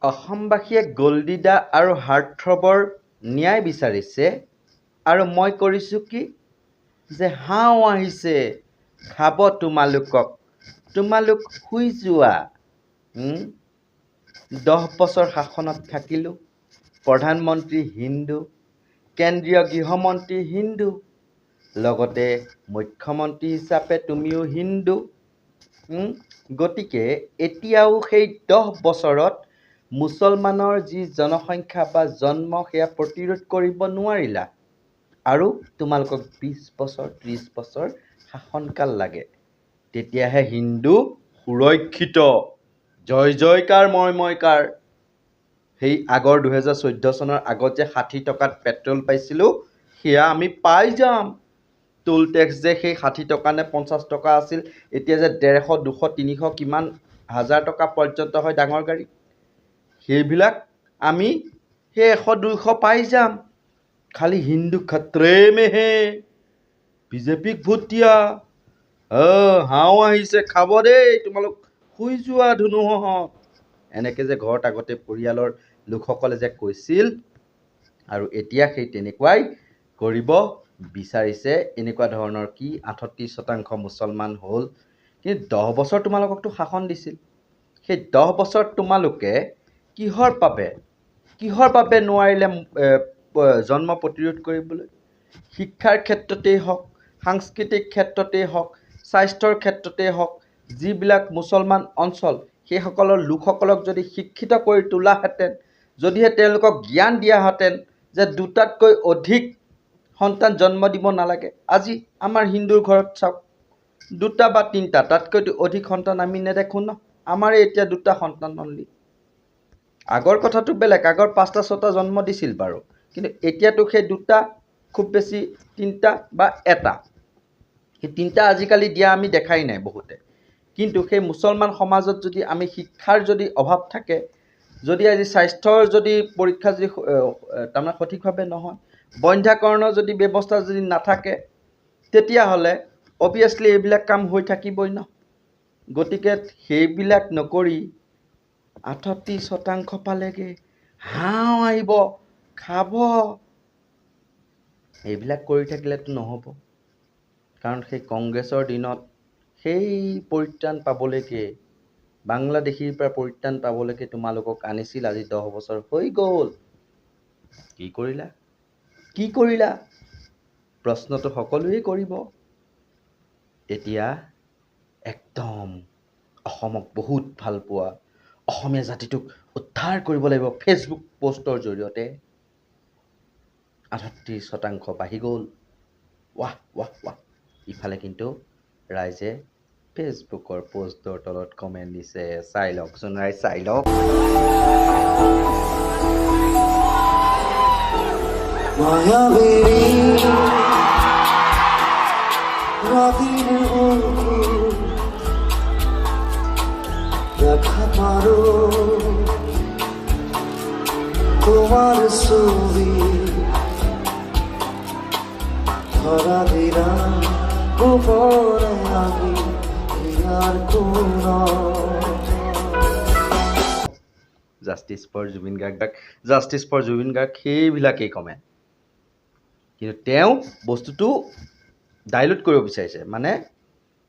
অসমবাসীয়ে গল্ডিদা আৰু হাৰ্থৰবৰ ন্যায় বিচাৰিছে আৰু মই কৰিছোঁ কি যে হাও আহিছে খাব তোমালোক শুই যোৱা 10 বছৰ শাসনত থাকিলোঁ প্ৰধানমন্ত্ৰী হিন্দু কেন্দ্ৰীয় গৃহমন্ত্ৰী হিন্দু লগতে মুখ্যমন্ত্ৰী হিচাপে তুমিও হিন্দু গতিকে এতিয়াও সেই 10 বছৰত মুছলমানৰ যি জনসংখ্যা বা জন্ম সেয়া প্ৰতিৰোধ কৰিব নোৱাৰিলা আৰু তোমালোকক 20 বছৰ 30 বছৰ শাসনকাল লাগে তেতিয়াহে হিন্দু সুৰক্ষিত জয় জয়কাৰ ময়কাৰ সেই আগৰ 2014 চনৰ আগত যে 60 টকাত পেট্ৰল পাইছিলোঁ সেয়া আমি পাই যাম টোল টেক্স যে সেই 60 টকা নে 50 টকা আছিল এতিয়া যে 150 200 300 কিমান হাজাৰ টকা পৰ্যন্ত হয় ডাঙৰ গাড়ী সেইবিলাক আমি সেই 100 200 পাই যাম খালি হিন্দু খতৰে মে হে বিজেপিক ভোট দিয়া হাও আহিছে খাব দেই তোমালোক শুই যোৱা ধুনুহঁত এনেকৈ যে ঘৰত আগতে পৰিয়ালৰ লোকসকলে যে কৈছিল আৰু এতিয়া সেই তেনেকুৱাই কৰিব বিচাৰিছে এনেকুৱা ধৰণৰ কি 38% মুছলমান হ'ল কিন্তু 10 বছৰ তোমালোককতো শাসন দিছিল সেই 10 বছৰ তোমালোকে কিহৰ বাবে নোৱাৰিলে জন্ম প্ৰতিৰোধ কৰিবলৈ শিক্ষাৰ ক্ষেত্ৰতেই হওক সাংস্কৃতিক ক্ষেত্ৰতেই হওক স্বাস্থ্যৰ ক্ষেত্ৰতেই হওক যিবিলাক মুছলমান অঞ্চল সেইসকলৰ লোকসকলক যদি শিক্ষিত কৰি তোলাহেঁতেন যদিহে তেওঁলোকক জ্ঞান দিয়াহেঁতেন যে দুটাতকৈ অধিক সন্তান জন্ম দিব নালাগে আজি আমাৰ হিন্দুৰ ঘৰত চাওক দুটা বা তিনিটা তাতকৈ অধিক সন্তান আমি নেদেখোঁ ন আমাৰ এতিয়া দুটা সন্তান অনলি আগৰ কথাটো বেলেগ আগৰ 5টা 6টা জন্ম দিছিল বাৰু কিন্তু এতিয়াতো সেই দুটা খুব বেছি তিনিটা বা এটা সেই তিনিটা আজিকালি দিয়া আমি দেখাই নাই বহুতে কিন্তু সেই মুছলমান সমাজত যদি আমি শিক্ষাৰ যদি অভাৱ থাকে যদি আজি স্বাস্থ্যৰ যদি পৰীক্ষা যদি তাৰমানে সঠিকভাৱে নহয় বন্ধ্যাকৰণৰ যদি ব্যৱস্থা যদি নাথাকে তেতিয়াহ'লে অবভিয়াছলি এইবিলাক কাম হৈ থাকিবই ন গতিকে সেইবিলাক নকৰি 38% পালেগৈ হাও আহিব খাব এইবিলাক কৰি থাকিলেতো নহ'ব কাৰণ সেই কংগ্ৰেছৰ দিনত সেই পৰিত্ৰাণ পাবলৈকে বাংলাদেশীৰ পৰা পৰিত্ৰাণ পাবলৈকে তোমালোকক আনিছিল আজি 10 বছৰ হৈ গ'ল কি কৰিলা প্ৰশ্নটো সকলোৱে কৰিব এতিয়া একদম অসমক বহুত ভাল পোৱা অসমীয়া জাতিটোক উদ্ধাৰ কৰিব লাগিব ফেচবুক পোষ্টৰ জৰিয়তে 38% বাঢ়ি গ'ল ৱাহ ইফালে কিন্তু ৰাইজে ফেচবুকৰ পোষ্টৰ তলত কমেণ্ট দিছে চাই লওকচোন ৰাইজ চাই লওক তোমাৰ ছবি ধৰা দিলাম গোপনে আমি আৰ কোন জাষ্টিছ ফৰ জুবিন গাৰ্গ সেইবিলাকেই কমে কিন্তু তেওঁ বস্তুটো ডাইলুট কৰিব বিচাৰিছে মানে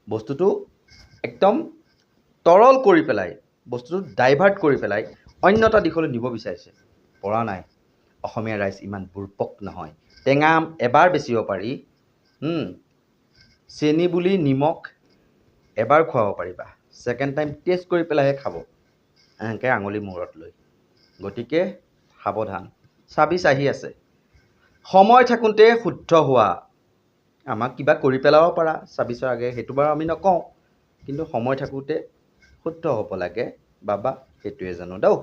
বস্তুটো একদম তৰল কৰি পেলাই বস্তুটো ডাইভাৰ্ট কৰি পেলাই অন্য এটা দিশলৈ নিব বিচাৰিছে পৰা নাই অসমীয়া ৰাইজ ইমান বুৰ্বক নহয় টেঙা এবাৰ বেচিব পাৰি চেনি বুলি নিমখ এবাৰ খুৱাব পাৰিবা ছেকেণ্ড টাইম টেষ্ট কৰি পেলাইহে খাব এনেকৈ আঙুলি মূৰত লৈ গতিকে সাৱধান 26 আহি আছে সময় থাকোঁতে শুদ্ধ হোৱা আমাক কিবা কৰি পেলাব পাৰা 26ৰ আগে সেইটো বাৰু আমি নকওঁ কিন্তু সময় থাকোঁতে শুদ্ধ হ'ব লাগে বাবা সেইটোৱে জানো দেও